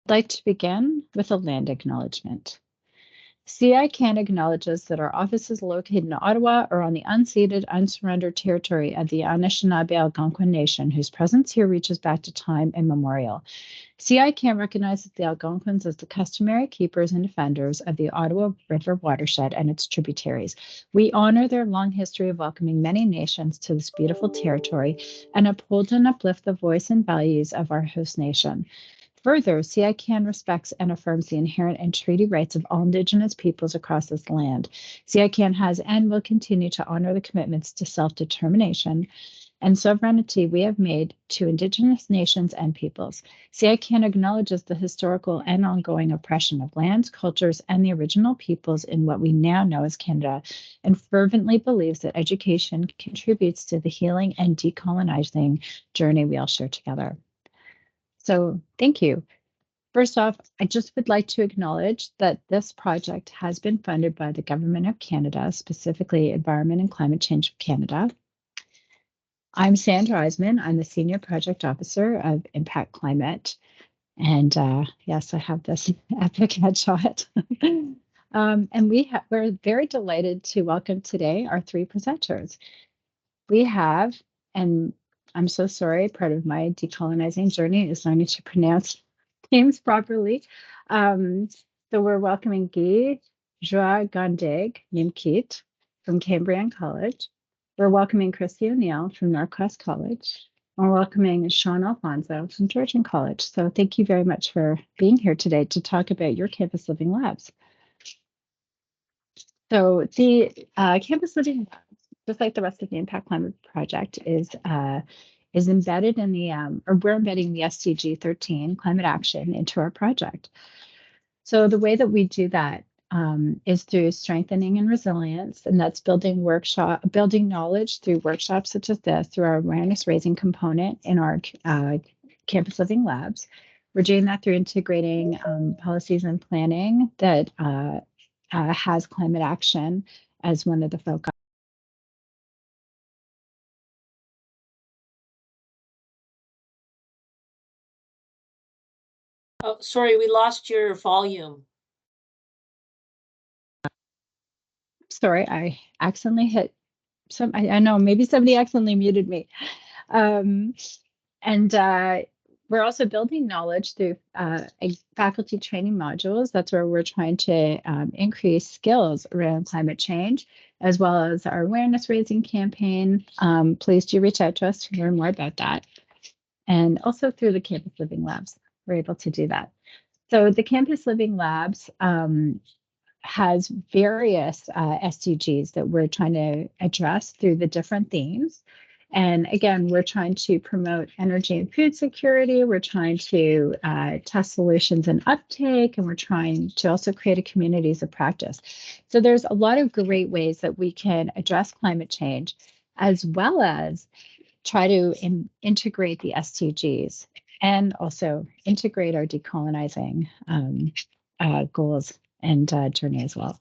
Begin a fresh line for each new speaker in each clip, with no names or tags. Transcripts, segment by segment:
I'd like to begin with a land acknowledgement. CICAN acknowledges that our office is located in Ottawa or on the unceded, unsurrendered territory of the Anishinaabe Algonquin Nation, whose presence here reaches back to time immemorial. CICAN recognizes the Algonquins as the customary keepers and defenders of the Ottawa River watershed and its tributaries. We honor their long history of welcoming many nations to this beautiful territory and uphold and uplift the voice and values of our host nation. Further, CICAN respects and affirms the inherent and treaty rights of all Indigenous peoples across this land. CICAN has and will continue to honor the commitments to self-determination and sovereignty we have made to Indigenous nations and peoples. CICAN acknowledges the historical and ongoing oppression of lands, cultures, and the original peoples in what we now know as Canada, and fervently believes that education contributes to the healing and decolonizing journey we all share together. So thank you. First off, I just would like to acknowledge that this project has been funded by the Government of Canada, specifically Environment and Climate Change of Canada. I'm Sandra Eisman. I'm the Senior Project Officer of Impact Climate. And yes, I have this epic headshot. And we're very delighted to welcome today our three presenters. We have, and I'm so sorry, part of my decolonizing journey is learning to pronounce names properly. So we're welcoming Guy Joa Gondeg Nimkit from Cambrian College. We're welcoming Christy O'Neill from Northwest College. And we're welcoming Sean Alfonso from Georgian College. So thank you very much for being here today to talk about your Campus Living Labs. So the Campus Living Labs, just like the rest of the Impact Climate Project, is embedded in the, or we're embedding the SDG 13 climate action into our project. So the way that we do that is through strengthening and resilience, and that's building knowledge through workshops such as this, through our awareness raising component in our Campus Living Labs. We're doing that through integrating policies and planning that has climate action as one of the focus.
Oh, sorry, we lost your volume.
Sorry, I accidentally hit some. I know maybe somebody accidentally muted me. And we're also building knowledge through faculty training modules. That's where we're trying to increase skills around climate change, as well as our awareness raising campaign. Please do reach out to us to learn more about that. And also through the Campus Living Labs, we're able to do that. So the Campus Living Labs has various SDGs that we're trying to address through the different themes. And again, we're trying to promote energy and food security. We're trying to test solutions and uptake, and we're trying to also create a communities of practice. So there's a lot of great ways that we can address climate change, as well as try to integrate the SDGs and also integrate our decolonizing goals and journey as well.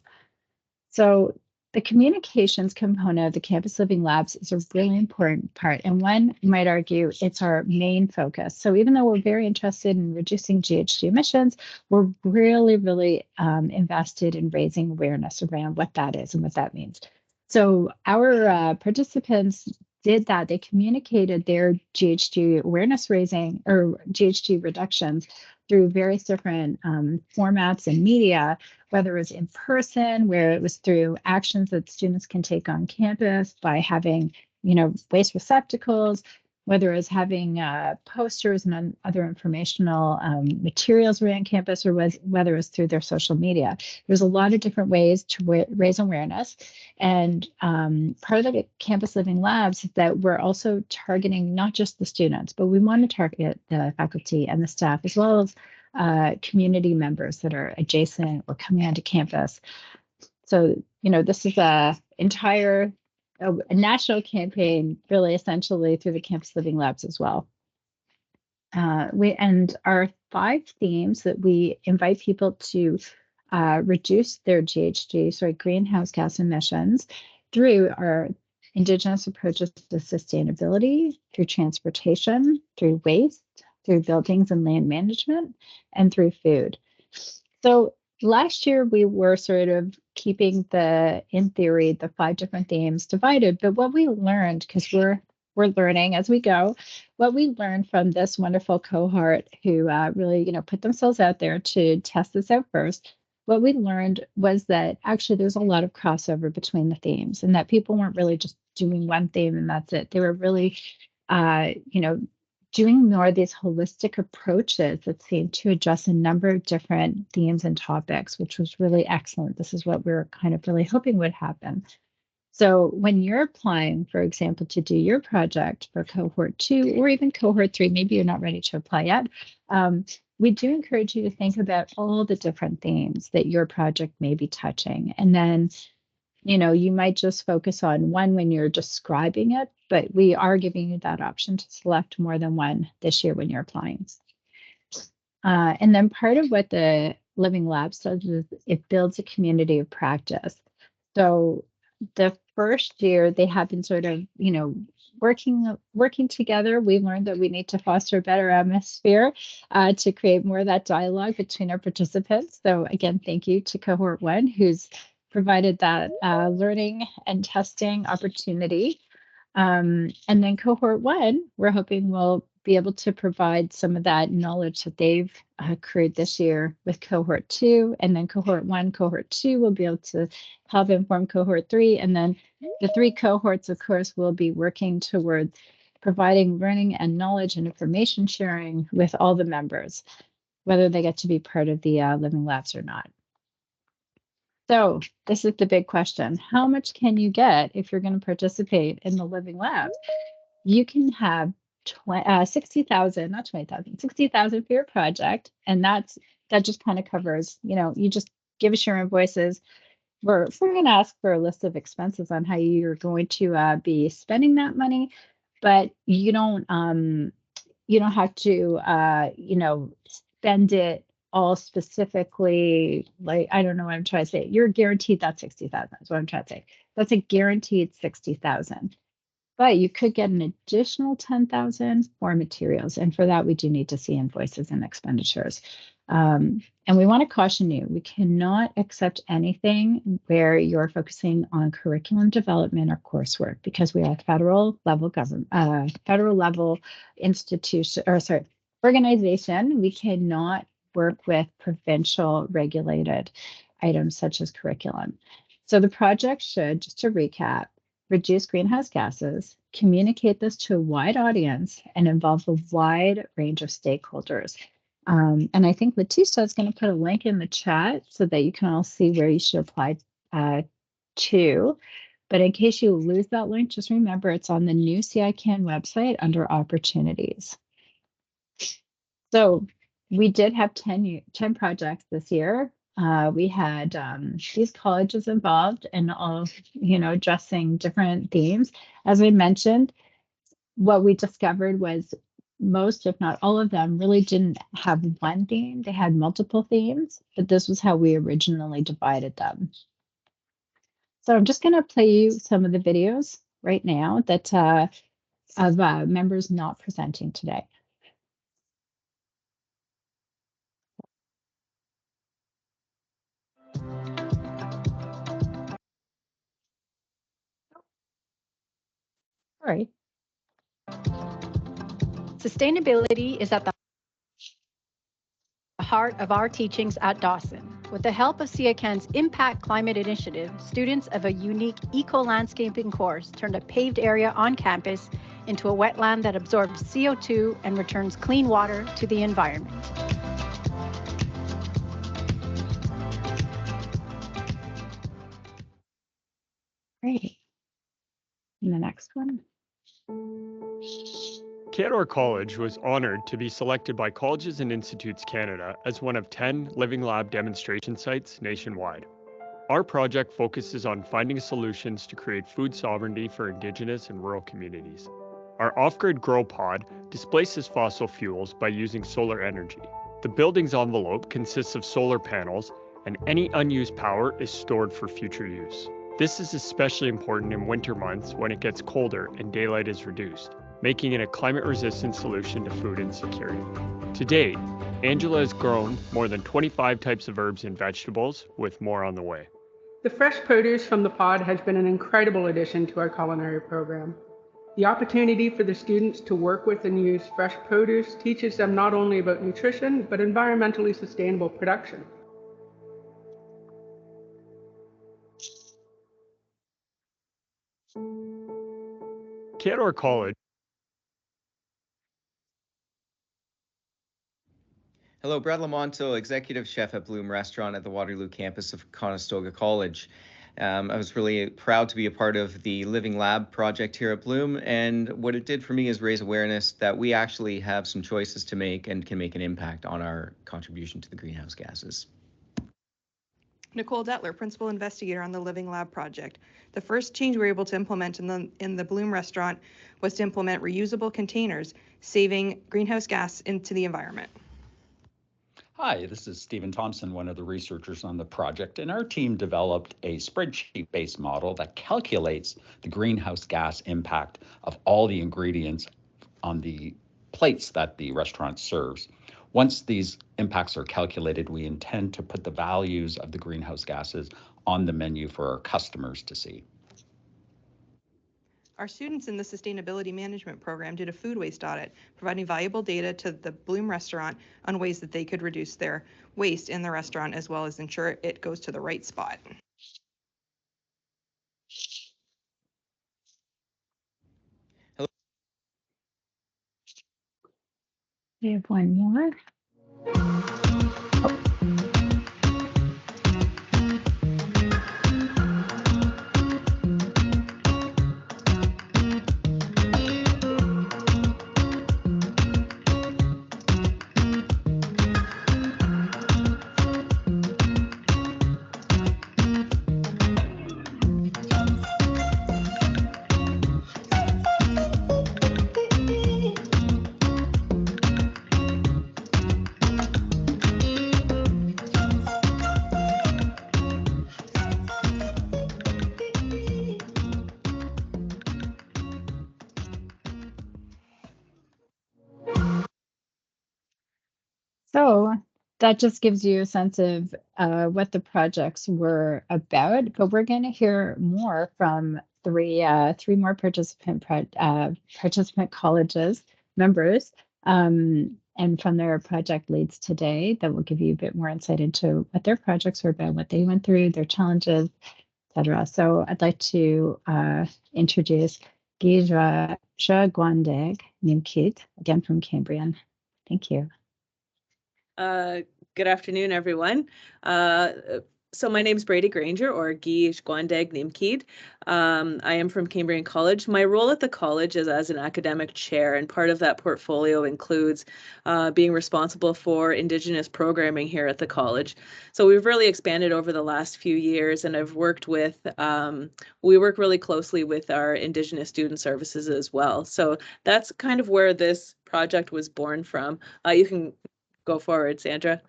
So the communications component of the Campus Living Labs is a really important part, and one might argue it's our main focus. So even though we're very interested in reducing GHG emissions, we're really, really invested in raising awareness around what that is and what that means. So our participants did that. They communicated their GHG awareness raising or GHG reductions through various different formats and media, whether it was in person, where it was through actions that students can take on campus by having, waste receptacles, whether it was having posters and other informational materials around campus, or whether it was through their social media. There's a lot of different ways to raise awareness. And part of the Campus Living Labs is that we're also targeting not just the students, but we want to target the faculty and the staff, as well as community members that are adjacent or coming onto campus. So, this is a national campaign, really essentially through the Campus Living Labs as well. And our 5 themes that we invite people to reduce their greenhouse gas emissions through our Indigenous approaches to sustainability, through transportation, through waste, through buildings and land management, and through food. So last year we were sort of keeping in theory, the 5 different themes divided. But what we learned, because we're learning as we go, what we learned from this wonderful cohort who really, put themselves out there to test this out first. What we learned was that actually there's a lot of crossover between the themes, and that people weren't really just doing one theme and that's it. They were really, doing more of these holistic approaches that seem to address a number of different themes and topics, which was really excellent. This is what we were kind of really hoping would happen. So when you're applying, for example, to do your project for cohort 2 or even cohort 3, maybe you're not ready to apply yet, we do encourage you to think about all the different themes that your project may be touching. And then, you might just focus on one when you're describing it, but we are giving you that option to select more than one this year when you're applying. And then part of what the Living Labs does is it builds a community of practice. So the first year they have been sort of, working together. We learned that we need to foster a better atmosphere to create more of that dialogue between our participants. So again, thank you to cohort 1 who's provided that learning and testing opportunity. And then cohort 1, we're hoping will be able to provide some of that knowledge that they've accrued this year with cohort 2. And then cohort 1, cohort 2 will be able to help inform cohort 3. And then the 3 cohorts, of course, will be working towards providing learning and knowledge and information sharing with all the members, whether they get to be part of the Living Labs or not. So this is the big question. How much can you get if you're going to participate in the Living Labs? You can have 60,000, not 20,000, 60,000 for your project. And that just kind of covers, you just give us your invoices. We're going to ask for a list of expenses on how you're going to be spending that money, but you don't have to, spend it all specifically. Like, I don't know what I'm trying to say. You're guaranteed that 60,000 is what I'm trying to say. That's a guaranteed 60,000. But you could get an additional 10,000 for materials. And for that, we do need to see invoices and expenditures. And we want to caution you, we cannot accept anything where you're focusing on curriculum development or coursework, because we are a federal level institution, organization. We cannot work with provincial regulated items such as curriculum. So the project should, just to recap, reduce greenhouse gases, communicate this to a wide audience, and involve a wide range of stakeholders. And I think Letitia is going to put a link in the chat so that you can all see where you should apply to. But in case you lose that link, just remember it's on the new CICAN website under opportunities. So we did have 10 projects this year. We had these colleges involved and all, addressing different themes. As I mentioned, what we discovered was most, if not all of them, really didn't have one theme. They had multiple themes, but this was how we originally divided them. So I'm just going to play you some of the videos right now that of members not presenting today. All right.
Sustainability is at the heart of our teachings at Dawson. With the help of CICAN's Impact Climate Initiative, students of a unique eco-landscaping course turned a paved area on campus into a wetland that absorbs CO2 and returns clean water to the environment.
Great. And the next one.
Canadore College was honored to be selected by Colleges and Institutes Canada as one of 10 Living Lab demonstration sites nationwide. Our project focuses on finding solutions to create food sovereignty for Indigenous and rural communities. Our off-grid grow pod displaces fossil fuels by using solar energy. The building's envelope consists of solar panels, and any unused power is stored for future use. This is especially important in winter months when it gets colder and daylight is reduced. making it a climate-resistant solution to food insecurity. To date, Angela has grown more than 25 types of herbs and vegetables, with more on the way.
The fresh produce from the pod has been an incredible addition to our culinary program. The opportunity for the students to work with and use fresh produce teaches them not only about nutrition, but environmentally sustainable production.
Theodore College.
Hello, Brad Lamonto, Executive Chef at Bloom Restaurant at the Waterloo campus of Conestoga College. I was really proud to be a part of the Living Lab project here at Bloom, and what it did for me is raise awareness that we actually have some choices to make and can make an impact on our contribution to the greenhouse gases.
Nicole Detler, Principal Investigator on the Living Lab project. The first change we were able to implement in the Bloom Restaurant was to implement reusable containers, saving greenhouse gas into the environment.
Hi, this is Stephen Thompson, one of the researchers on the project, and our team developed a spreadsheet-based model that calculates the greenhouse gas impact of all the ingredients on the plates that the restaurant serves. Once these impacts are calculated, we intend to put the values of the greenhouse gases on the menu for our customers to see.
Our students in the Sustainability Management Program did a food waste audit, providing valuable data to the Bloom Restaurant on ways that they could reduce their waste in the restaurant, as well as ensure it goes to the right spot.
Hello.
We have one more. So that just gives you a sense of what the projects were about, but we're going to hear more from three more participant colleges members and from their project leads today that will give you a bit more insight into what their projects were about, what they went through, their challenges, etc. So I'd like to introduce Gija Gwandeg Nimkit, again from Cambrian. Thank you.
Good afternoon, everyone. So my name is Brady Granger, or Gija Gwandeg Nimkid. I am from Cambrian College. My role at the college is as an academic chair, and part of that portfolio includes being responsible for Indigenous programming here at the college. So we've really expanded over the last few years, and I've worked with, we work really closely with our Indigenous student services as well. So that's kind of where this project was born from. You can go forward, Sandra.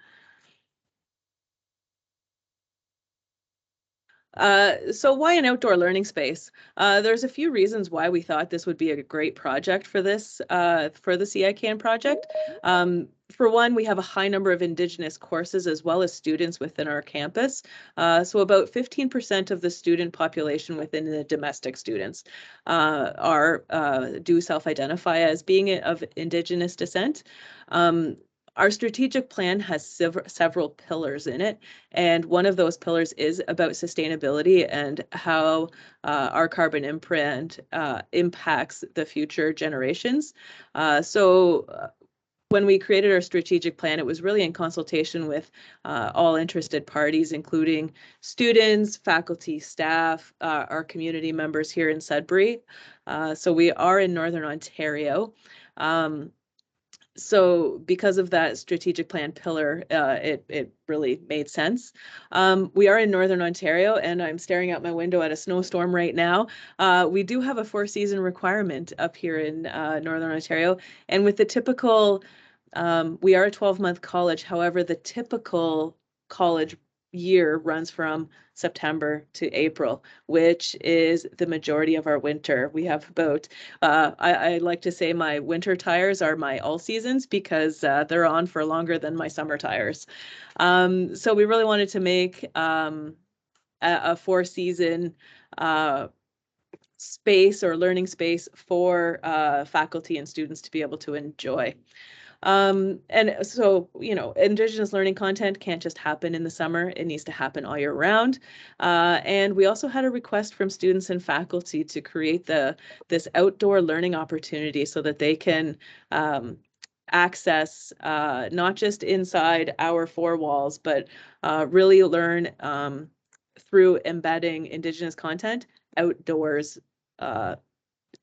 So why an outdoor learning space? There's a few reasons why we thought this would be a great project for this, for the CICAN project. For one, we have a high number of Indigenous courses as well as students within our campus. So about 15% of the student population within the domestic students do self-identify as being of Indigenous descent. Our strategic plan has several pillars in it, and one of those pillars is about sustainability and how our carbon imprint impacts the future generations. When we created our strategic plan, it was really in consultation with all interested parties, including students, faculty, staff, our community members here in Sudbury. So we are in Northern Ontario. So because of that strategic plan pillar, it really made sense. We are in Northern Ontario, and I'm staring out my window at a snowstorm right now. We do have a 4-season requirement up here in Northern Ontario, and with the typical, we are a 12-month college. However, the typical college year runs from September to April, which is the majority of our winter. We have about, I like to say my winter tires are my all seasons because they're on for longer than my summer tires. So we really wanted to make a 4-season space or learning space for faculty and students to be able to enjoy. And so, you know, Indigenous learning content can't just happen in the summer. It needs to happen all year round. And we also had a request from students and faculty to create this outdoor learning opportunity so that they can access not just inside our 4 walls, but really learn through embedding Indigenous content outdoors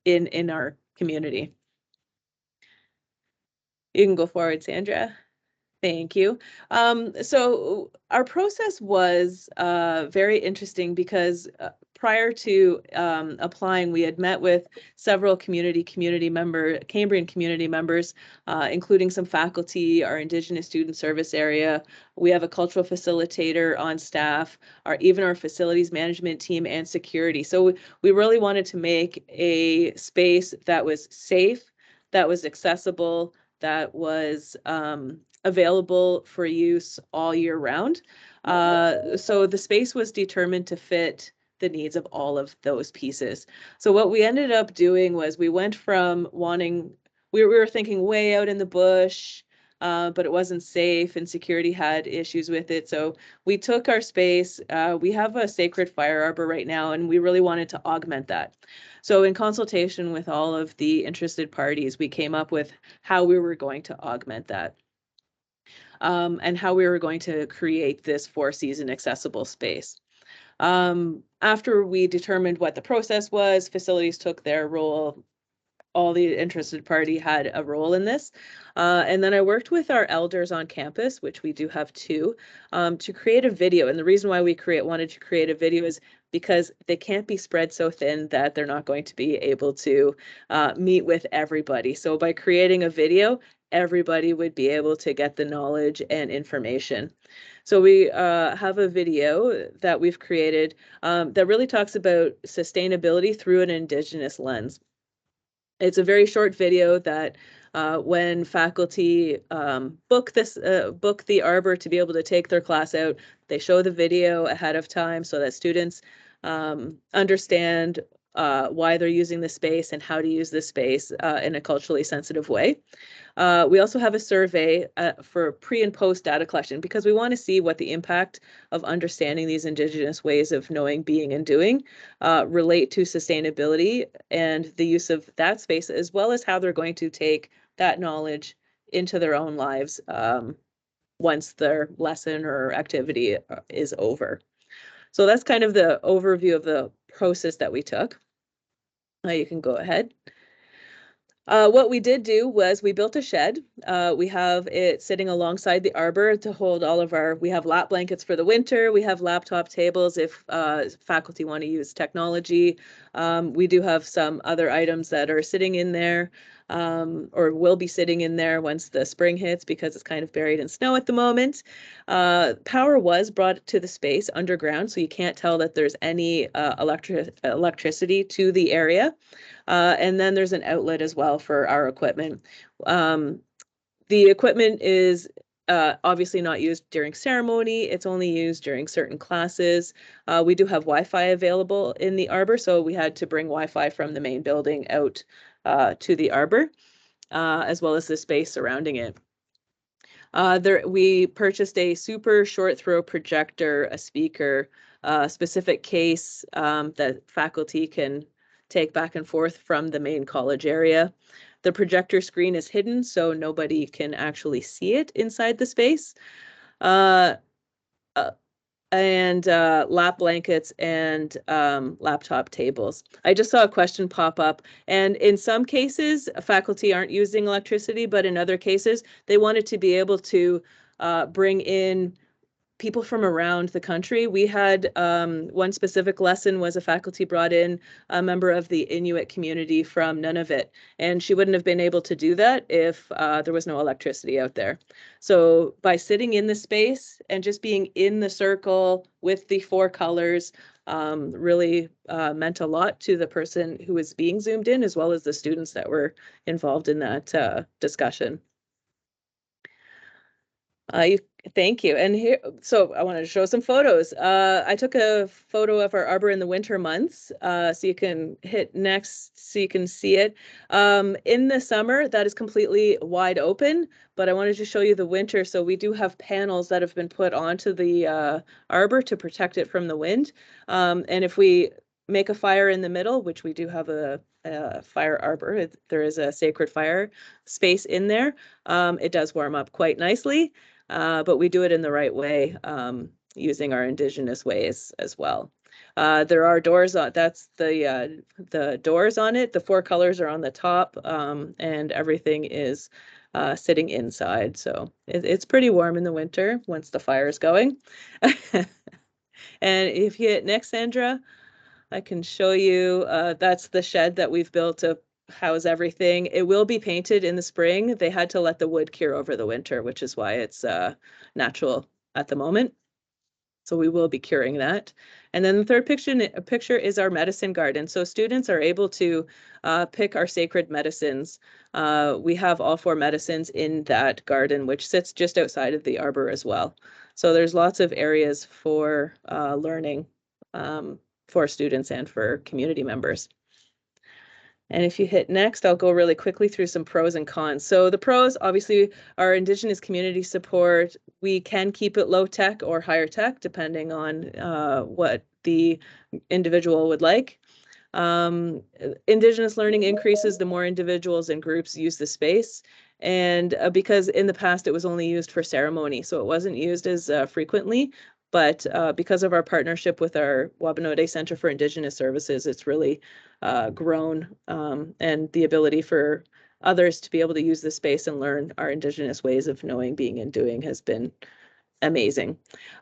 in our community. You can go forward, Sandra. Thank you. So our process was very interesting because prior to applying, we had met with several Cambrian community members, including some faculty, our Indigenous student service area. We have a cultural facilitator on staff, even our facilities management team and security. So we really wanted to make a space that was safe, that was accessible, that was available for use all year round. So the space was determined to fit the needs of all of those pieces. So what we ended up doing was we went from we were thinking way out in the bush, but it wasn't safe and security had issues with it. So we took our space. We have a sacred fire arbor right now, and we really wanted to augment that. So in consultation with all of the interested parties, we came up with how we were going to augment that. And how we were going to create this 4-season accessible space. After we determined what the process was, facilities took their role. All the interested party had a role in this. And then I worked with our elders on campus, which we do have 2, to create a video. And the reason why we wanted to create a video is because they can't be spread so thin that they're not going to be able to meet with everybody. So by creating a video, everybody would be able to get the knowledge and information. So we have a video that we've created that really talks about sustainability through an Indigenous lens. It's a very short video that when faculty book the arbor to be able to take their class out, they show the video ahead of time so that students understand why they're using the space and how to use the space in a culturally sensitive way. We also have a survey for pre and post data collection because we want to see what the impact of understanding these Indigenous ways of knowing, being, and doing relate to sustainability and the use of that space, as well as how they're going to take that knowledge into their own lives once their lesson or activity is over. So that's kind of the overview of the process that we took. You can go ahead. What we did do was we built a shed. We have it sitting alongside the arbor to hold all of we have lap blankets for the winter. We have laptop tables if faculty want to use technology. We do have some other items that are sitting in there or will be sitting in there once the spring hits because it's kind of buried in snow at the moment. Power was brought to the space underground, so you can't tell that there's any electricity to the area. And then there's an outlet as well for our equipment. The equipment is obviously not used during ceremony. It's only used during certain classes. We do have Wi-Fi available in the arbor, so we had to bring Wi-Fi from the main building out to the arbor, as well as the space surrounding it. We purchased a super short throw projector, a speaker, a specific case that faculty can take back and forth from the main college area. The projector screen is hidden, so nobody can actually see it inside the space. And lap blankets and laptop tables. I just saw a question pop up, and in some cases, faculty aren't using electricity, but in other cases, they wanted to be able to bring in people from around the country. We had one specific lesson was a faculty brought in a member of the Inuit community from Nunavut, and she wouldn't have been able to do that if there was no electricity out there. So by sitting in the space and just being in the circle with the 4 colors really meant a lot to the person who was being zoomed in, as well as the students that were involved in that discussion. Thank you. And here, so I wanted to show some photos. I took a photo of our arbor in the winter months, so you can hit next so you can see it. In the summer, that is completely wide open, but I wanted to show you the winter. So we do have panels that have been put onto the arbor to protect it from the wind. And if we make a fire in the middle, which we do have a fire arbor, there is a sacred fire space in there, it does warm up quite nicely. But we do it in the right way, using our Indigenous ways as well. There are doors on, that's the doors on it. The 4 colors are on the top, and everything is sitting inside. So it's pretty warm in the winter once the fire is going. And if you hit next, Sandra, I can show you, that's the shed that we've built to house everything. It will be painted in the spring. They had to let the wood cure over the winter, which is why it's natural at the moment. So we will be curing that. And then the third picture is our medicine garden. So students are able to pick our sacred medicines. We have all 4 medicines in that garden, which sits just outside of the arbor as well. So there's lots of areas for learning for students and for community members. And if you hit next, I'll go really quickly through some pros and cons. So the pros, obviously, are Indigenous community support. We can keep it low tech or higher tech, depending on what the individual would like. Indigenous learning increases the more individuals and groups use the space. And because in the past, it was only used for ceremony, so it wasn't used as frequently. But because of our partnership with our Wabanode Center for Indigenous Services, it's really grown, and the ability for others to be able to use the space and learn our Indigenous ways of knowing, being, and doing has been amazing.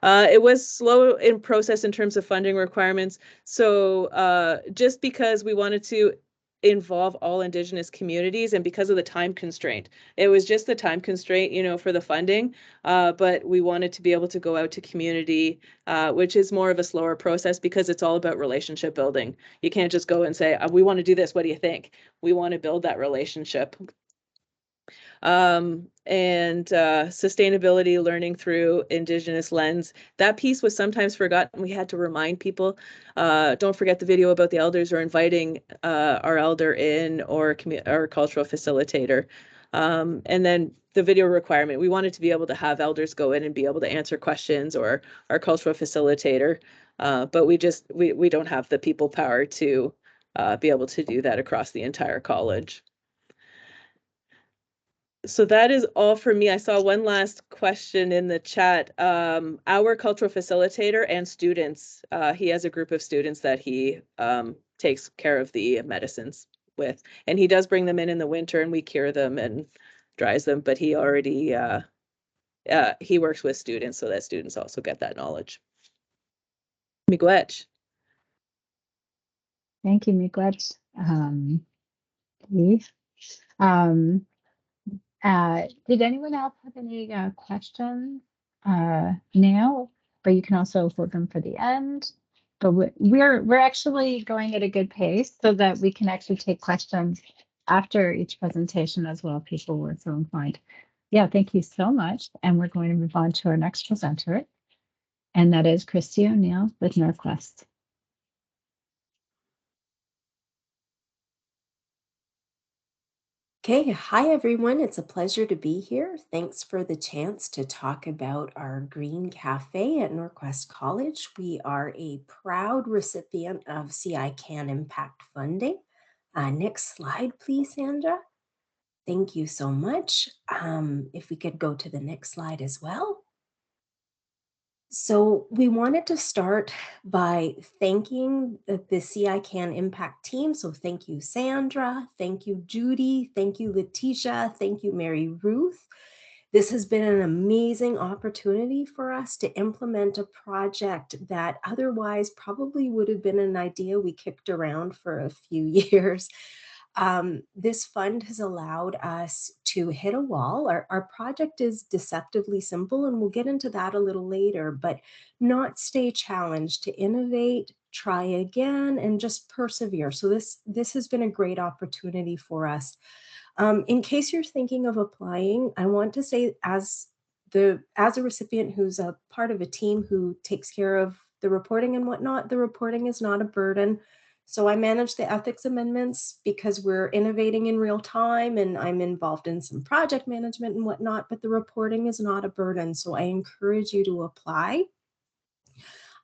It was slow in process in terms of funding requirements. So just because we wanted to involve all Indigenous communities, and because of the time constraint, it was just the time constraint, you know, for the funding, but we wanted to be able to go out to community, which is more of a slower process because it's all about relationship building. You can't just go and say, we want to do this, what do you think? We want to build that relationship. And sustainability, learning through Indigenous lens. That piece was sometimes forgotten. We had to remind people, don't forget the video about the elders, or inviting our elder in, or our cultural facilitator. And then the video requirement, we wanted to be able to have elders go in and be able to answer questions, or our cultural facilitator. But we don't have the people power to be able to do that across the entire college. So that is all for me. I saw one last question in the chat. Our cultural facilitator and students, he has a group of students that he takes care of the medicines with, and he does bring them in the winter, and we cure them and dries them, but he already, he works with students so that students also get that knowledge. Miigwech.
Thank you, Miigwech. Did anyone else have any questions now? But you can also hold them for the end. But we're actually going at a good pace so that we can actually take questions after each presentation as well. People were so inclined. Yeah, thank you so much. And we're going to move on to our next presenter, and that is Christy O'Neill with Norquest.
Okay, hi everyone. It's a pleasure to be here. Thanks for the chance to talk about our Green Cafe at Norquest College. We are a proud recipient of CI CAN Impact funding. Next slide, please, Sandra. Thank you so much. If we could go to the next slide as well. So we wanted to start by thanking the CI CAN Impact team. So thank you, Sandra. Thank you, Judy. Thank you, Letitia. Thank you, Mary Ruth. This has been an amazing opportunity for us to implement a project that otherwise probably would have been an idea we kicked around for a few years. This fund has allowed us to hit a wall. Our project is deceptively simple, and we'll get into that a little later, but not stay challenged, to innovate, try again, and just persevere. So this has been a great opportunity for us. In case you're thinking of applying, I want to say, as a recipient who's a part of a team who takes care of the reporting and whatnot, the reporting is not a burden. So I manage the ethics amendments because we're innovating in real time, and I'm involved in some project management and whatnot, but the reporting is not a burden. So I encourage you to apply.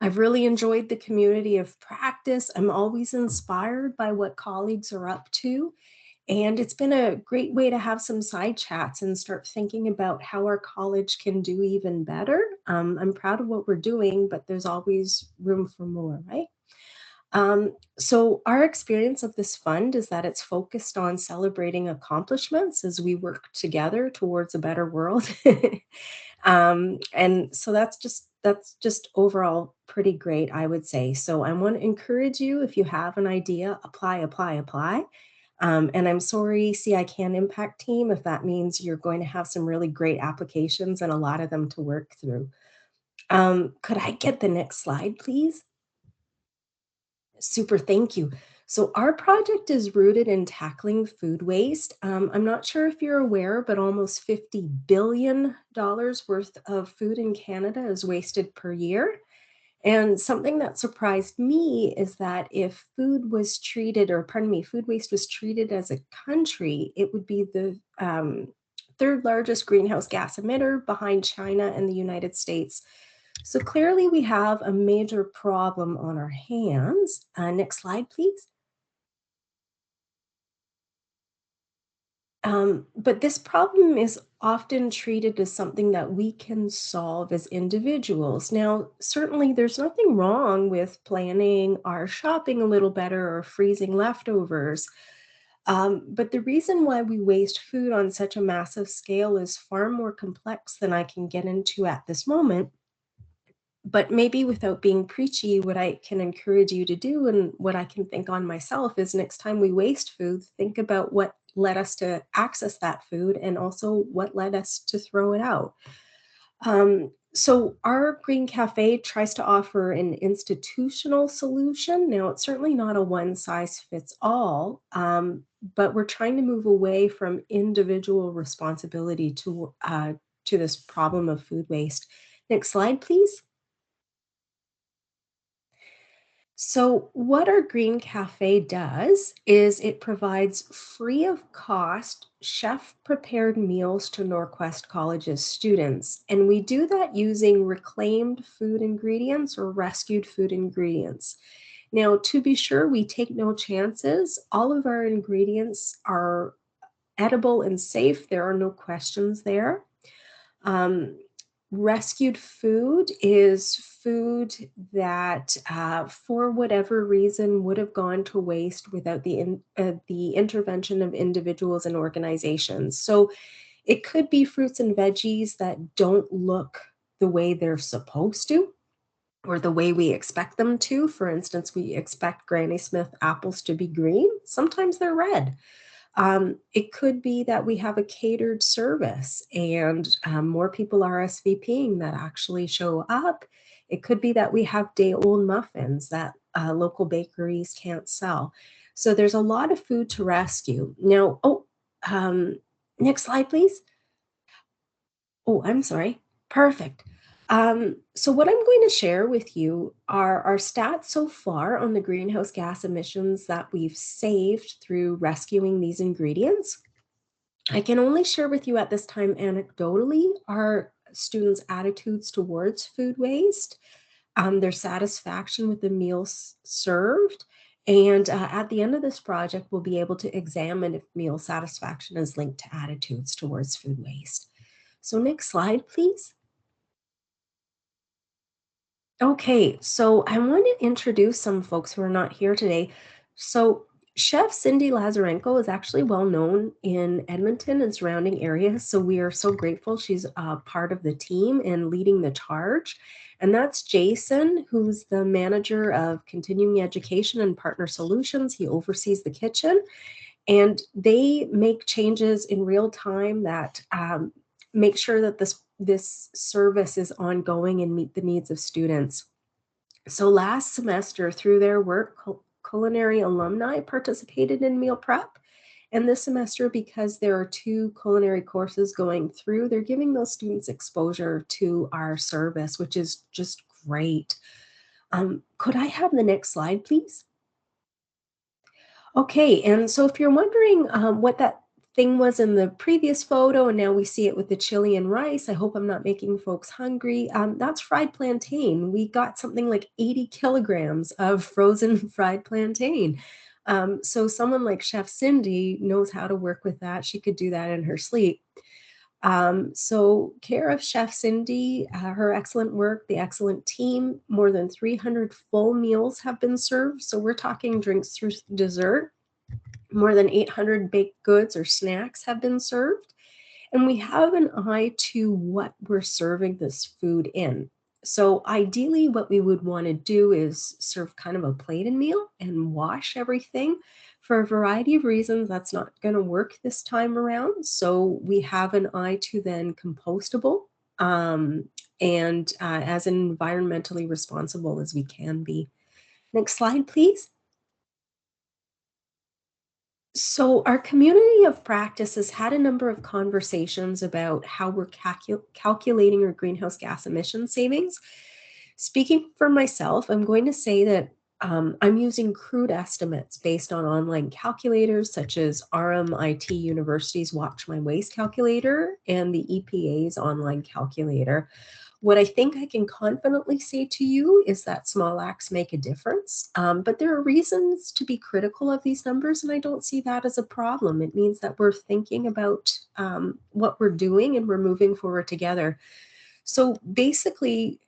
I've really enjoyed the community of practice. I'm always inspired by what colleagues are up to. And it's been a great way to have some side chats and start thinking about how our college can do even better. I'm proud of what we're doing, but there's always room for more, right? So our experience of this fund is that it's focused on celebrating accomplishments as we work together towards a better world. And so that's just overall pretty great, I would say. So I want to encourage you, if you have an idea, apply, apply, apply. And I'm sorry, CI Can Impact team, if that means you're going to have some really great applications and a lot of them to work through. Could I get the next slide, please? Super, thank you. So our project is rooted in tackling food waste. I'm not sure if you're aware, but almost $50 billion worth of food in Canada is wasted per year. And something that surprised me is that if food was treated, or pardon me, food waste was treated as a country, it would be the third largest greenhouse gas emitter behind China and the United States. So clearly we have a major problem on our hands. Next slide, please. But this problem is often treated as something that we can solve as individuals. Now, certainly there's nothing wrong with planning our shopping a little better or freezing leftovers. But the reason why we waste food on such a massive scale is far more complex than I can get into at this moment. But maybe without being preachy, what I can encourage you to do, and what I can think on myself, is next time we waste food, think about what led us to access that food and also what led us to throw it out. So our Green Cafe tries to offer an institutional solution. Now, it's certainly not a one size fits all, but we're trying to move away from individual responsibility to this problem of food waste. Next slide, please. So, what our Green Cafe does is it provides free of cost chef prepared meals to Norquest College's students. And we do that using reclaimed food ingredients or rescued food ingredients. Now, to be sure, we take no chances. All of our ingredients are edible and safe, there are no questions there. Um, Rescued food is food that, for whatever reason, would have gone to waste without the intervention of individuals and organizations. So it could be fruits and veggies that don't look the way they're supposed to, or the way we expect them to. For instance, we expect Granny Smith apples to be green. Sometimes they're red. It could be that we have a catered service and more people RSVPing that actually show up. It could be that we have day old muffins that local bakeries can't sell. So there's a lot of food to rescue. Now, um, next slide, please. Oh, I'm sorry. Perfect. So what I'm going to share with you are our stats so far on the greenhouse gas emissions that we've saved through rescuing these ingredients. I can only share with you at this time anecdotally our students' attitudes towards food waste, their satisfaction with the meals served, and at the end of this project, we'll be able to examine if meal satisfaction is linked to attitudes towards food waste. So next slide, please. Okay, so I want to introduce some folks who are not here today. So Chef Cindy Lazarenko is actually well known in Edmonton and surrounding areas, so we are so grateful she's part of the team and leading the charge. And that's Jason, who's the manager of continuing education and partner solutions. He oversees the kitchen, and they make changes in real time that make sure that this service is ongoing and meet the needs of students. So last semester, through their work, culinary alumni participated in meal prep. And this semester, because there are 2 culinary courses going through, they're giving those students exposure to our service, which is just great. Could I have the next slide, please? Okay, and so if you're wondering what that thing was in the previous photo, and now we see it with the chili and rice, I hope I'm not making folks hungry. That's fried plantain. We got something like 80 kilograms of frozen fried plantain. So someone like Chef Cindy knows how to work with that. She could do that in her sleep. So care of Chef Cindy, her excellent work, the excellent team, more than 300 full meals have been served. So we're talking drinks through dessert. More than 800 baked goods or snacks have been served. And we have an eye to what we're serving this food in. So ideally, what we would want to do is serve kind of a plated meal and wash everything. For a variety of reasons, that's not going to work this time around. So we have an eye to then compostable and as environmentally responsible as we can be. Next slide, please. So our community of practice has had a number of conversations about how we're calculating our greenhouse gas emission savings. Speaking for myself, I'm going to say that I'm using crude estimates based on online calculators such as RMIT University's Watch My Waste calculator and the EPA's online calculator. What I think I can confidently say to you is that small acts make a difference, but there are reasons to be critical of these numbers, and I don't see that as a problem. It means that we're thinking about what we're doing and we're moving forward together. So basically,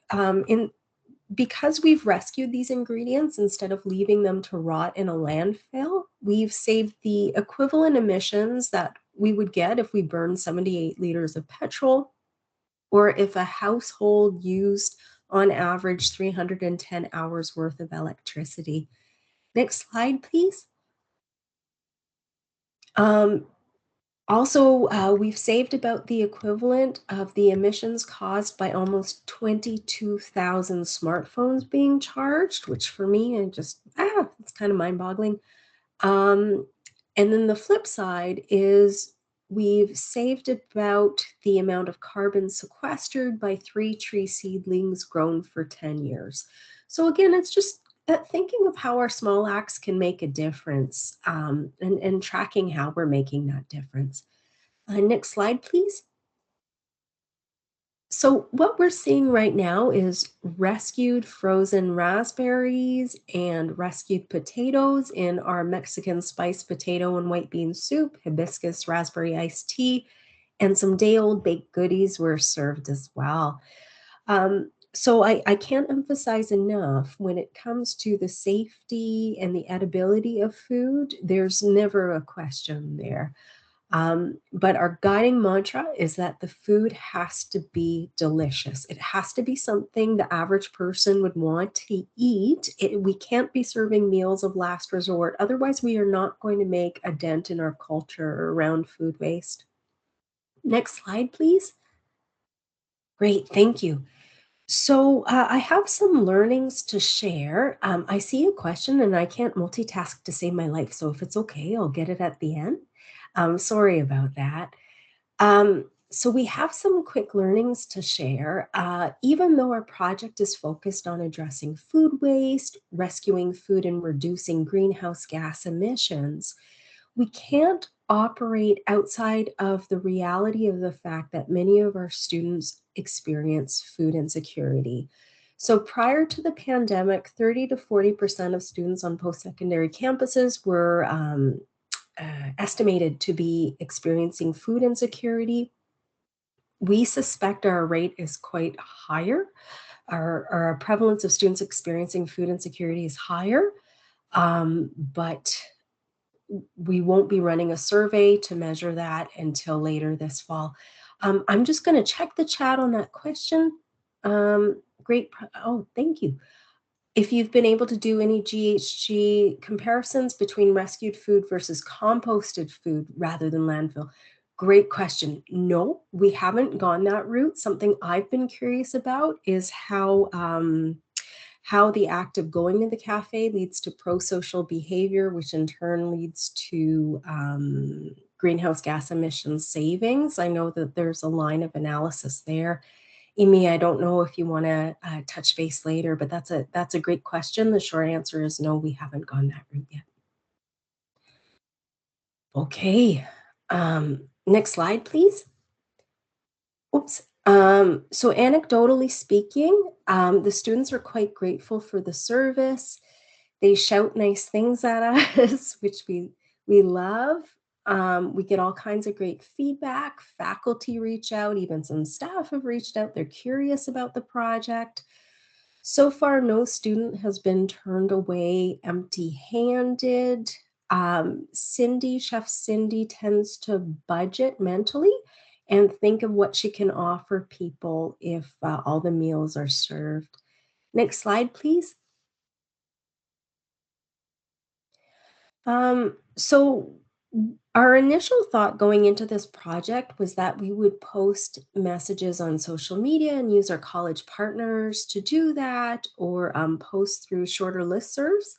because we've rescued these ingredients instead of leaving them to rot in a landfill, we've saved the equivalent emissions that we would get if we burned 78 liters of petrol, or if a household used on average 310 hours worth of electricity. Next slide, please. Also, we've saved about the equivalent of the emissions caused by almost 22,000 smartphones being charged, which for me, it's kind of mind-boggling. And then the flip side is we've saved about the amount of carbon sequestered by 3 tree seedlings grown for 10 years. So again, it's just thinking of how our small acts can make a difference and tracking how we're making that difference. Next slide, please. So what we're seeing right now is rescued frozen raspberries and rescued potatoes in our Mexican spiced potato and white bean soup, hibiscus raspberry iced tea, and some day-old baked goodies were served as well. So I can't emphasize enough, when it comes to the safety and the edibility of food, there's never a question there. But our guiding mantra is that the food has to be delicious. It has to be something the average person would want to eat. We can't be serving meals of last resort. Otherwise, we are not going to make a dent in our culture around food waste. Next slide, please. Great, thank you. So I have some learnings to share. I see a question and I can't multitask to save my life. So if it's okay, I'll get it at the end. Sorry about that. So we have some quick learnings to share. Even though our project is focused on addressing food waste, rescuing food, and reducing greenhouse gas emissions, we can't operate outside of the reality of the fact that many of our students experience food insecurity. So prior to the pandemic, 30 to 40% of students on post-secondary campuses were estimated to be experiencing food insecurity. We suspect our rate is quite higher. Our prevalence of students experiencing food insecurity is higher, but we won't be running a survey to measure that until later this fall. I'm just going to check the chat on that question. Oh, thank you. If you've been able to do any GHG comparisons between rescued food versus composted food rather than landfill. Great question. No, we haven't gone that route. Something I've been curious about is how the act of going to the cafe leads to pro-social behavior, which in turn leads to greenhouse gas emission savings. I know that there's a line of analysis there. Amy, I don't know if you want to touch base later, but that's a great question. The short answer is no, we haven't gone that route yet. Okay, next slide, please. Oops. So anecdotally speaking, the students are quite grateful for the service. They shout nice things at us, which we love. We get all kinds of great feedback. Faculty reach out, even some staff have reached out. They're curious about the project. So far, no student has been turned away empty-handed. Chef Cindy tends to budget mentally and think of what she can offer people if all the meals are served. Next slide, please. So our initial thought going into this project was that we would post messages on social media and use our college partners to do that, or post through shorter listservs.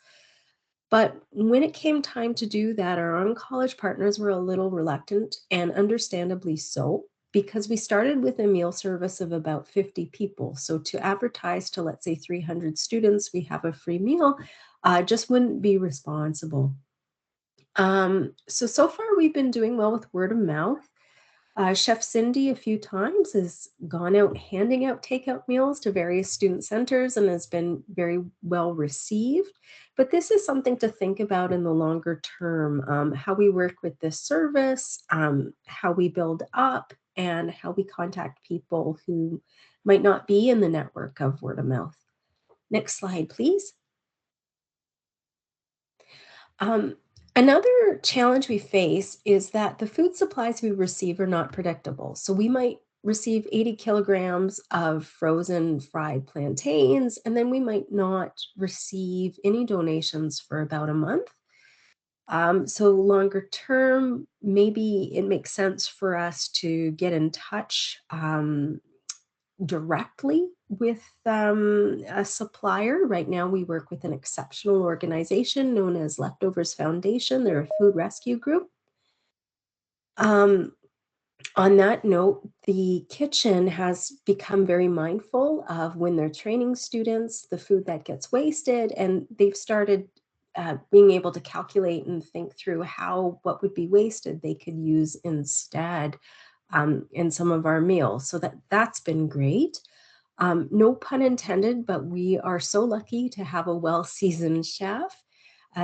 But when it came time to do that, our own college partners were a little reluctant, and understandably so, because we started with a meal service of about 50 people. So to advertise to, let's say, 300 students, we have a free meal, just wouldn't be responsible. So far we've been doing well with word of mouth. Chef Cindy a few times has gone out handing out takeout meals to various student centers and has been very well received. But this is something to think about in the longer term, how we work with this service, how we build up, and how we contact people who might not be in the network of word of mouth. Next slide, please. Another challenge we face is that the food supplies we receive are not predictable. So we might receive 80 kilograms of frozen fried plantains, and then we might not receive any donations for about a month. So longer term, maybe it makes sense for us to get in touch directly with a supplier. Right now, we work with an exceptional organization known as Leftovers Foundation. They're a food rescue group. On that note, the kitchen has become very mindful of when they're training students, the food that gets wasted, and they've started being able to calculate and think through what would be wasted they could use instead in some of our meals. So that's been great. No pun intended, but we are so lucky to have a well-seasoned chef.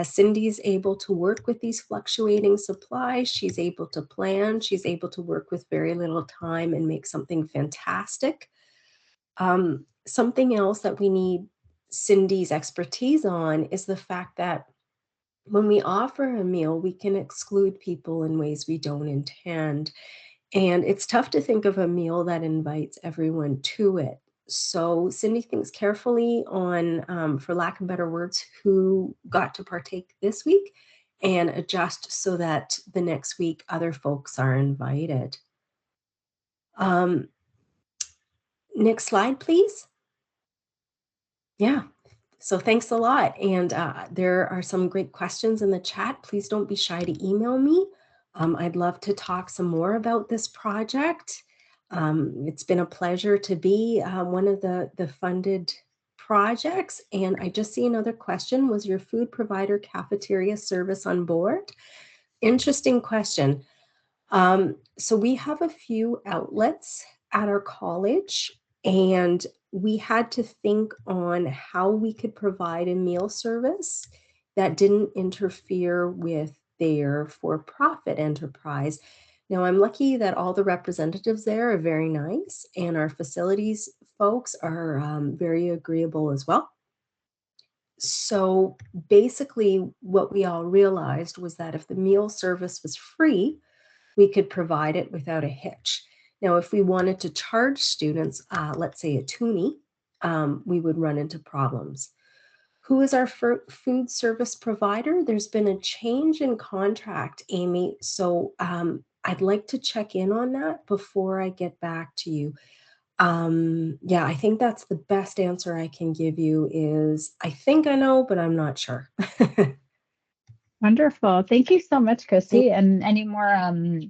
Cindy's able to work with these fluctuating supplies. She's able to plan. She's able to work with very little time and make something fantastic. Something else that we need Cindy's expertise on is the fact that when we offer a meal, we can exclude people in ways we don't intend. And it's tough to think of a meal that invites everyone to it. So Cindy thinks carefully on, for lack of better words, who got to partake this week, and adjust so that the next week other folks are invited. Next slide, please. Yeah. So thanks a lot. And there are some great questions in the chat. Please don't be shy to email me. I'd love to talk some more about this project. It's been a pleasure to be one of the funded projects. And I just see another question. Was your food provider cafeteria service on board? Interesting question. So we have a few outlets at our college, and we had to think on how we could provide a meal service that didn't interfere with their for-profit enterprise. Now, I'm lucky that all the representatives there are very nice, and our facilities folks are very agreeable as well. So basically, what we all realized was that if the meal service was free, we could provide it without a hitch. Now, if we wanted to charge students, let's say a toonie, we would run into problems. Who is our food service provider? There's been a change in contract, Amy. So I'd like to check in on that before I get back to you. Yeah, I think that's the best answer I can give you is I think I know, but I'm not sure.
Wonderful. Thank you so much, Christy. And any more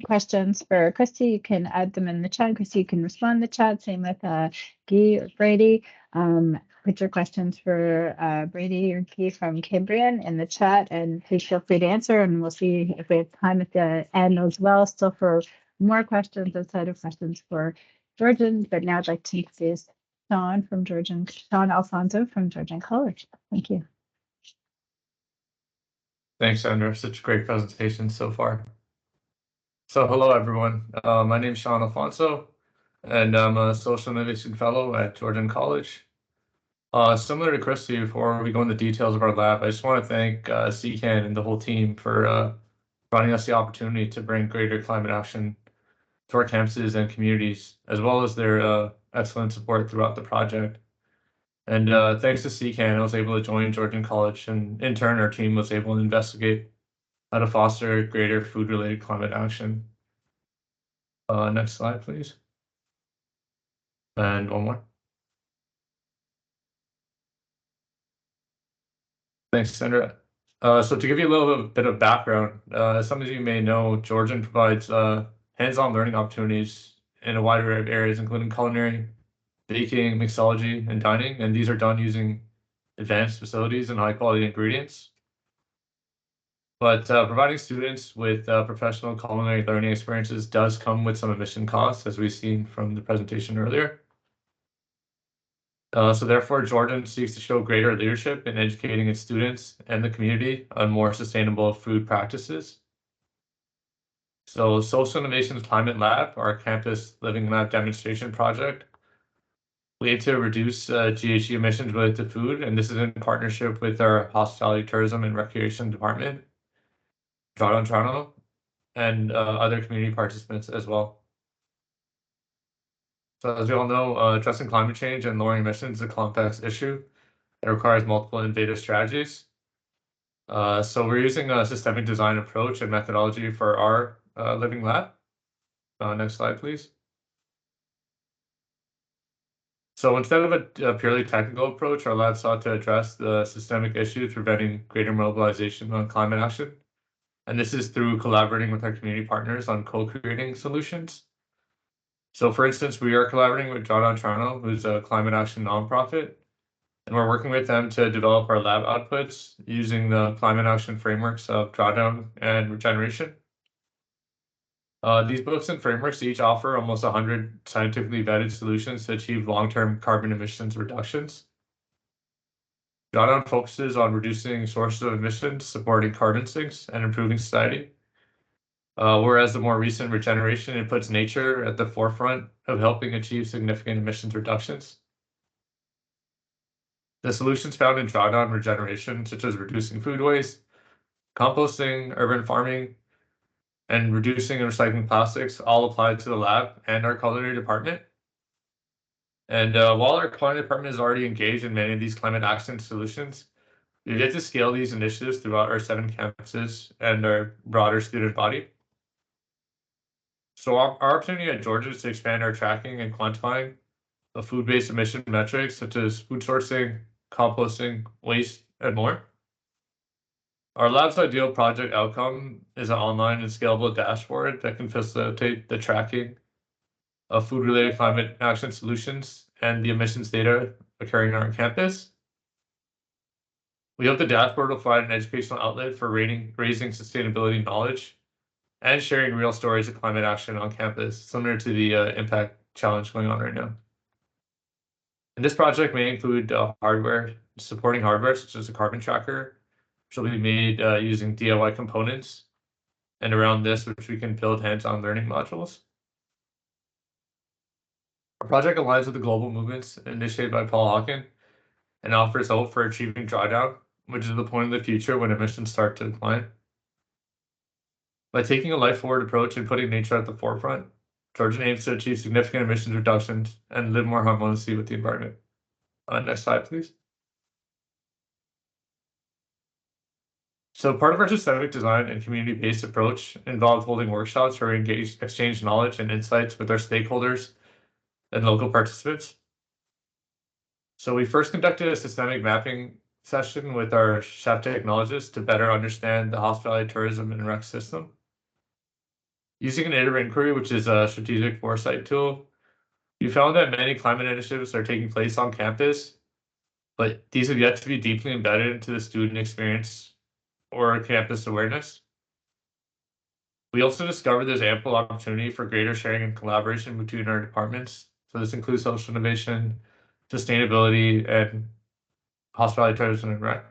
questions for Christy, you can add them in the chat. Christy, you can respond in the chat. Same with Guy or Brady. Put your questions for Brady or Guy from Cambrian in the chat, and please feel free to answer. And we'll see if we have time at the end as well, still for more questions outside of questions for Georgian. But now I'd like to introduce Sean Alfonso from Georgian College. Thank you.
Thanks, Sandra. Such a great presentation so far. So hello, everyone. My name is Sean Alfonso, and I'm a Social Innovation Fellow at Georgian College. Similar to Christy, before we go into the details of our lab, I just want to thank CCAN and the whole team for providing us the opportunity to bring greater climate action to our campuses and communities, as well as their excellent support throughout the project. And thanks to CCAN, I was able to join Georgian College, and in turn, our team was able to investigate how to foster greater food-related climate action. Next slide, please. And one more. Thanks, Sandra. So to give you a little bit of background, as some of you may know, Georgian provides hands-on learning opportunities in a wide array of areas, including culinary, baking, mixology, and dining, and these are done using advanced facilities and high-quality ingredients. But providing students with professional culinary learning experiences does come with some admission costs, as we've seen from the presentation earlier. So therefore, Georgian seeks to show greater leadership in educating its students and the community on more sustainable food practices. So Social Innovations Climate Lab, our campus living lab demonstration project, we aim to reduce GHG emissions related to food, and this is in partnership with our Hospitality, Tourism, and Recreation Department, Drawdown Toronto, and other community participants as well. So as we all know, addressing climate change and lowering emissions is a complex issue that requires multiple innovative strategies. So we're using a systemic design approach and methodology for our living lab. Next slide, please. So instead of a purely technical approach, our lab sought to address the systemic issues preventing greater mobilization on climate action. And this is through collaborating with our community partners on co-creating solutions. So for instance, we are collaborating with Drawdown Toronto, who's a climate action nonprofit, and we're working with them to develop our lab outputs using the climate action frameworks of Drawdown and Regeneration. These books and frameworks each offer almost 100 scientifically vetted solutions to achieve long-term carbon emissions reductions. Drawdown focuses on reducing sources of emissions, supporting carbon sinks, and improving society. Whereas the more recent Regeneration, it puts nature at the forefront of helping achieve significant emissions reductions. The solutions found in Drawdown Regeneration, such as reducing food waste, composting, urban farming, and reducing and recycling plastics, all apply to the lab and our culinary department. And while our culinary department is already engaged in many of these climate action solutions, we get to scale these initiatives throughout our 7 campuses and our broader student body. So our opportunity at Georgia is to expand our tracking and quantifying of food-based emission metrics, such as food sourcing, composting, waste, and more. Our lab's ideal project outcome is an online and scalable dashboard that can facilitate the tracking of food-related climate action solutions and the emissions data occurring on our campus. We hope the dashboard will provide an educational outlet for raising sustainability knowledge and sharing real stories of climate action on campus, similar to the impact challenge going on right now. And this project may include supporting hardware such as a carbon tracker, which will be made using DIY components, and around this, which we can build hands-on learning modules. Our project aligns with the global movements initiated by Paul Hawken and offers hope for achieving drawdown, which is the point of the future when emissions start to decline. By taking a life-forward approach and putting nature at the forefront, Georgian aims to achieve significant emissions reductions and live more harmoniously with the environment. Next slide, please. So part of our systemic design and community-based approach involved holding workshops where we exchange knowledge and insights with our stakeholders and local participants. So we first conducted a systemic mapping session with our chef technologists to better understand the hospitality, tourism, and rec system. Using an iterative inquiry, which is a strategic foresight tool, we found that many climate initiatives are taking place on campus, but these have yet to be deeply embedded into the student experience or campus awareness. We also discovered there's ample opportunity for greater sharing and collaboration between our departments. So this includes social innovation, sustainability, and hospitality, tourism, and rec.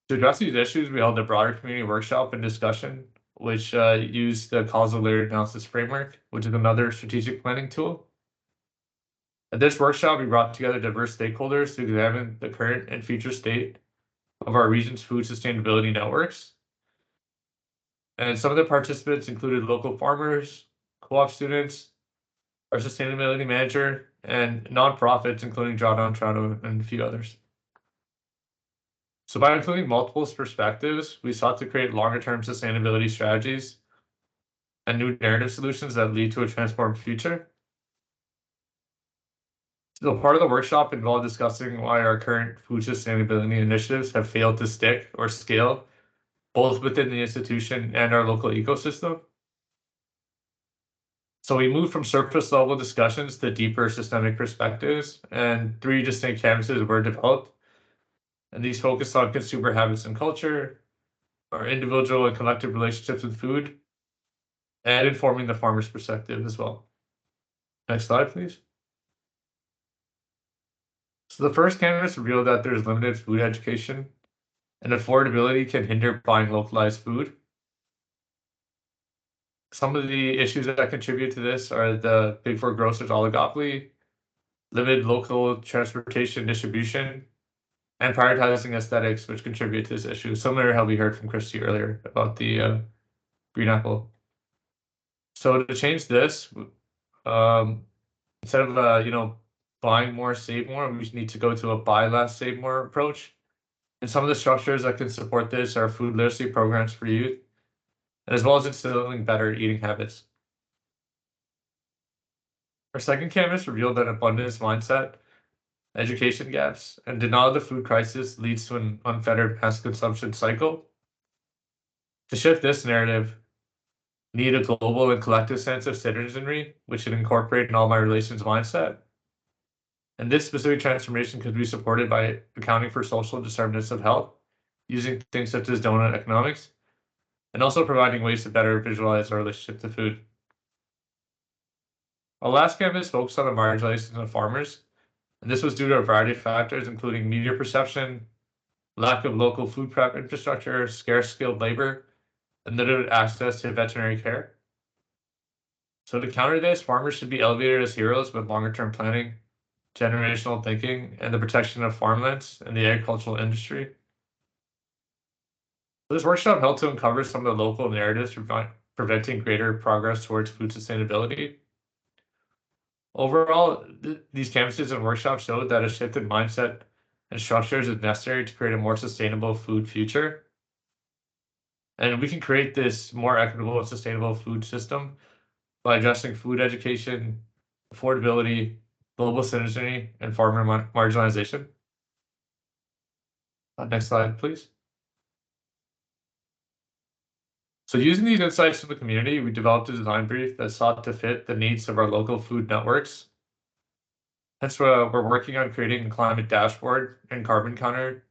To address these issues, we held a broader community workshop and discussion, which used the causal layer analysis framework, which is another strategic planning tool. At this workshop, we brought together diverse stakeholders to examine the current and future state of our region's food sustainability networks. And some of the participants included local farmers, co-op students, our sustainability manager, and nonprofits, including Drawdown Toronto and a few others. So by including multiple perspectives, we sought to create longer-term sustainability strategies and new narrative solutions that lead to a transformed future. So part of the workshop involved discussing why our current food sustainability initiatives have failed to stick or scale, both within the institution and our local ecosystem. So we moved from surface level discussions to deeper systemic perspectives, and 3 distinct canvases were developed. And these focus on consumer habits and culture, our individual and collective relationships with food, and informing the farmer's perspective as well. Next slide, please. So the first canvas revealed that there's limited food education, and affordability can hinder buying localized food. Some of the issues that contribute to this are the Big Four grocers oligopoly, limited local transportation distribution, and prioritizing aesthetics, which contribute to this issue, similar to how we heard from Christy earlier about the green apple. So to change this, instead of buying more, save more, we need to go to a buy less, save more approach. And some of the structures that can support this are food literacy programs for youth, as well as instilling better eating habits. Our second canvas revealed an abundance mindset, education gaps, and denial of the food crisis leads to an unfettered mass consumption cycle. To shift this narrative, we need a global and collective sense of citizenry, which should incorporate an all my relations mindset. And this specific transformation could be supported by accounting for social determinants of health, using things such as donut economics, and also providing ways to better visualize our relationship to food. Our last canvas focused on the marginalization of farmers, and this was due to a variety of factors, including media perception, lack of local food prep infrastructure, scarce skilled labor, and limited access to veterinary care. So to counter this, farmers should be elevated as heroes with longer-term planning, generational thinking, and the protection of farmlands and the agricultural industry. This workshop helped to uncover some of the local narratives preventing greater progress towards food sustainability. Overall, these campuses and workshops showed that a shift in mindset and structures is necessary to create a more sustainable food future. And we can create this more equitable and sustainable food system by addressing food education, affordability, global citizenry, and farmer marginalization. Next slide, please. So using these insights from the community, we developed a design brief that sought to fit the needs of our local food networks. Hence, we're working on creating a climate dashboard and carbon counter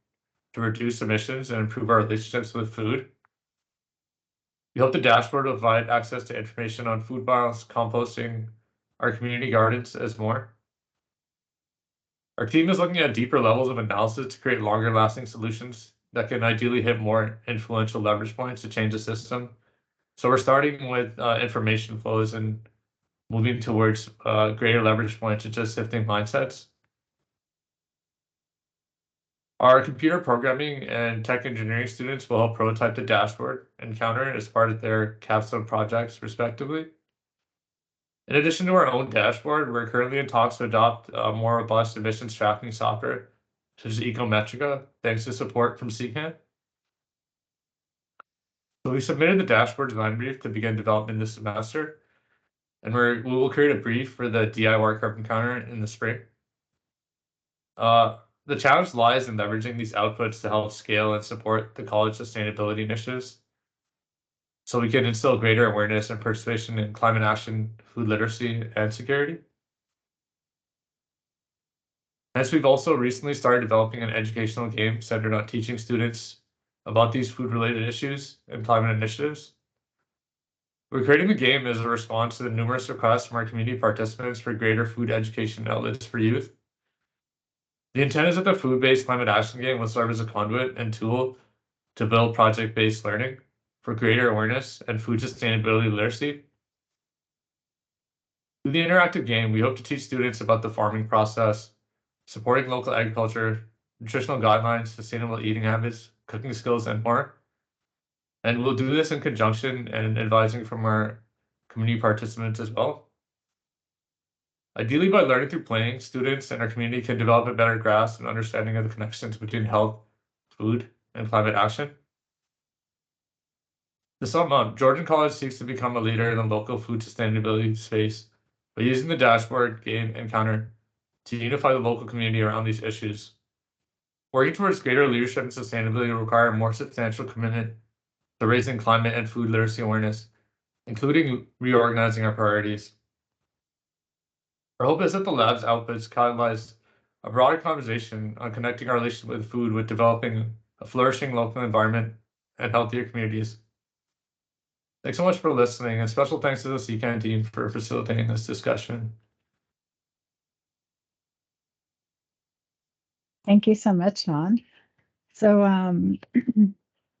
to reduce emissions and improve our relationships with food. We hope the dashboard will provide access to information on food balance, composting, our community gardens, as more. Our team is looking at deeper levels of analysis to create longer lasting solutions that can ideally hit more influential leverage points to change the system. So we're starting with information flows and moving towards greater leverage points and just shifting mindsets. Our computer programming and tech engineering students will help prototype the dashboard and counter as part of their capstone projects, respectively. In addition to our own dashboard, we're currently in talks to adopt more robust emissions tracking software, such as Ecometrica, thanks to support from CCAN. So we submitted the dashboard design brief to begin development this semester, and we will create a brief for the DIY carbon counter in the spring. The challenge lies in leveraging these outputs to help scale and support the college sustainability initiatives, so we can instill greater awareness and participation in climate action, food literacy, and security. Hence, we've also recently started developing an educational game centered on teaching students about these food-related issues and climate initiatives. We're creating the game as a response to the numerous requests from our community participants for greater food education outlets for youth. The intent is that the food-based climate action game will serve as a conduit and tool to build project-based learning for greater awareness and food sustainability literacy. Through the interactive game, we hope to teach students about the farming process, supporting local agriculture, nutritional guidelines, sustainable eating habits, cooking skills, and more. And we'll do this in conjunction and advising from our community participants as well. Ideally, by learning through playing, students and our community can develop a better grasp and understanding of the connections between health, food, and climate action. To sum up, Georgian College seeks to become a leader in the local food sustainability space by using the dashboard, game, and counter to unify the local community around these issues. Working towards greater leadership and sustainability will require a more substantial commitment to raising climate and food literacy awareness, including reorganizing our priorities. Our hope is that the lab's outputs catalyze a broader conversation on connecting our relationship with food with developing a flourishing local environment and healthier communities. Thanks so much for listening, and special thanks to the CCAN team for facilitating this discussion.
Thank you so much, Sean. So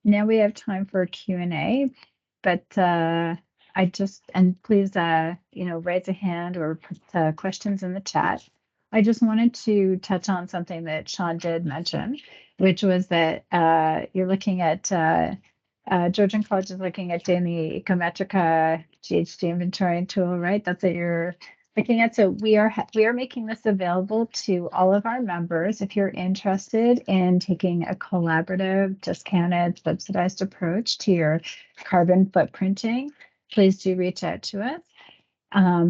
now we have time for Q&A, but please, raise a hand or put questions in the chat. I just wanted to touch on something that Sean did mention, which was that you're looking at, Georgian College is looking at doing the Ecometrica GHG inventorying tool, right? That's what you're looking at. So we are making this available to all of our members. If you're interested in taking a collaborative, discounted, subsidized approach to your carbon footprinting, please do reach out to us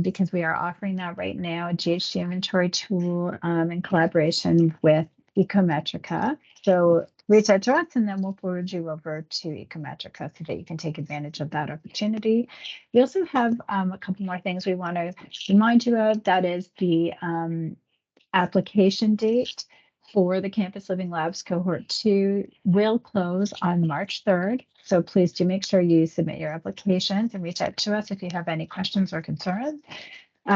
because we are offering that right now, a GHG inventory tool in collaboration with Ecometrica. So reach out to us and then we'll forward you over to Ecometrica so that you can take advantage of that opportunity. We also have a couple more things we want to remind you of. That is the application date for the Campus Living Labs Cohort 2 will close on March 3rd. So please do make sure you submit your applications and reach out to us if you have any questions or concerns.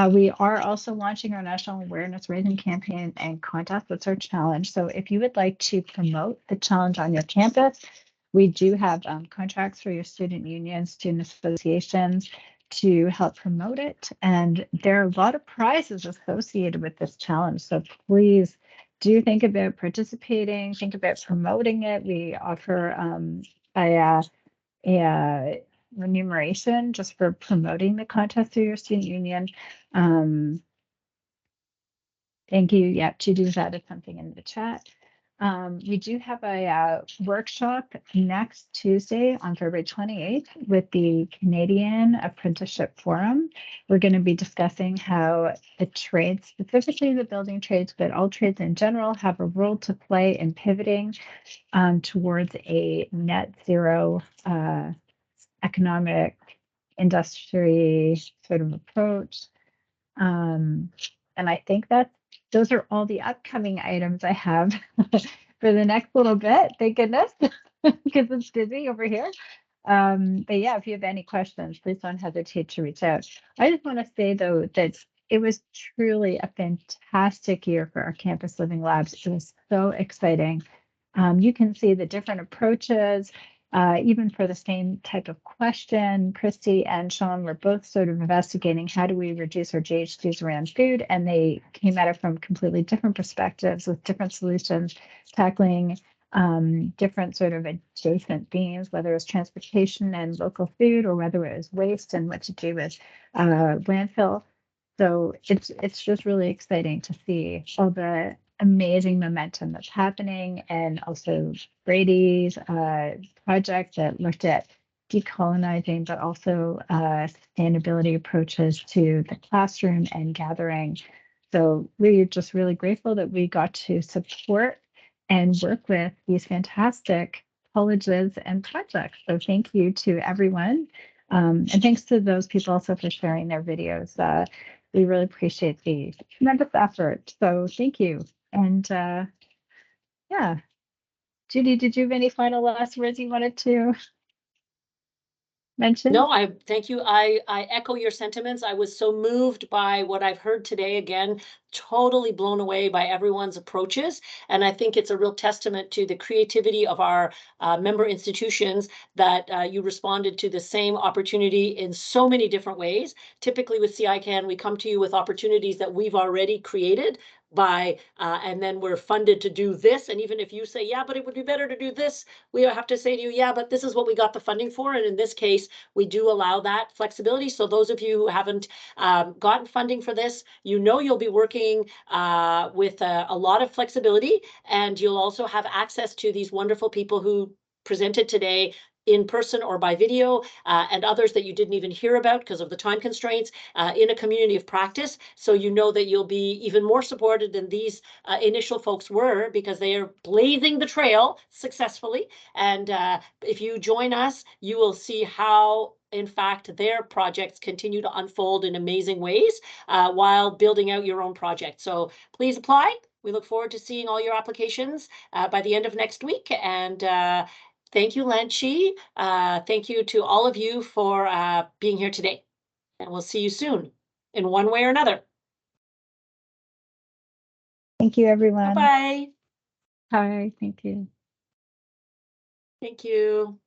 We are also launching our National Awareness Raising Campaign and Contest. That's our challenge. So if you would like to promote the challenge on your campus, we do have contracts for your student unions, student associations to help promote it. And there are a lot of prizes associated with this challenge. So please do think about participating, think about promoting it. We offer a remuneration just for promoting the contest through your student union. Thank you. Yeah, to do that is something in the chat. We do have a workshop next Tuesday on February 28th with the Canadian Apprenticeship Forum. We're going to be discussing how the trades, specifically the building trades, but all trades in general, have a role to play in pivoting towards a net zero economic industry sort of approach. And I think that those are all the upcoming items I have for the next little bit. Thank goodness, because it's busy over here. But yeah, if you have any questions, please don't hesitate to reach out. I just want to say, though, that it was truly a fantastic year for our Campus Living Labs. It was so exciting. You can see the different approaches even for the same type of question, Christy and Sean were both sort of investigating how do we reduce our GHGs around food, and they came at it from completely different perspectives with different solutions, tackling different sort of adjacent themes, whether it was transportation and local food, or whether it was waste and what to do with landfill. So it's just really exciting to see all the amazing momentum that's happening, and also Brady's project that looked at decolonizing, but also sustainability approaches to the classroom and gathering. So we're just really grateful that we got to support and work with these fantastic colleges and projects. So thank you to everyone. And thanks to those people also for sharing their videos. We really appreciate the tremendous effort. So thank you. And yeah, Judy, did you have any final last words you wanted to mention?
No, I thank you. I echo your sentiments. I was so moved by what I've heard today. Again, totally blown away by everyone's approaches. And I think it's a real testament to the creativity of our member institutions that you responded to the same opportunity in so many different ways. Typically with CICAN, we come to you with opportunities that we've already created and then we're funded to do this. And even if you say, yeah, but it would be better to do this, we have to say to you, yeah, but this is what we got the funding for. And in this case, we do allow that flexibility. So those of you who haven't gotten funding for this, you know you'll be working with a lot of flexibility, and you'll also have access to these wonderful people who presented today in person or by video, and others that you didn't even hear about because of the time constraints, in a community of practice. So you know that you'll be even more supported than these initial folks were, because they are blazing the trail successfully. And if you join us, you will see how, in fact, their projects continue to unfold in amazing ways while building out your own project. So please apply. We look forward to seeing all your applications by the end of next week. And thank you, Lanchi. Thank you to all of you for being here today. And we'll see you soon in one way or another.
Thank you, everyone.
Bye-bye.
Hi, thank you.
Thank you.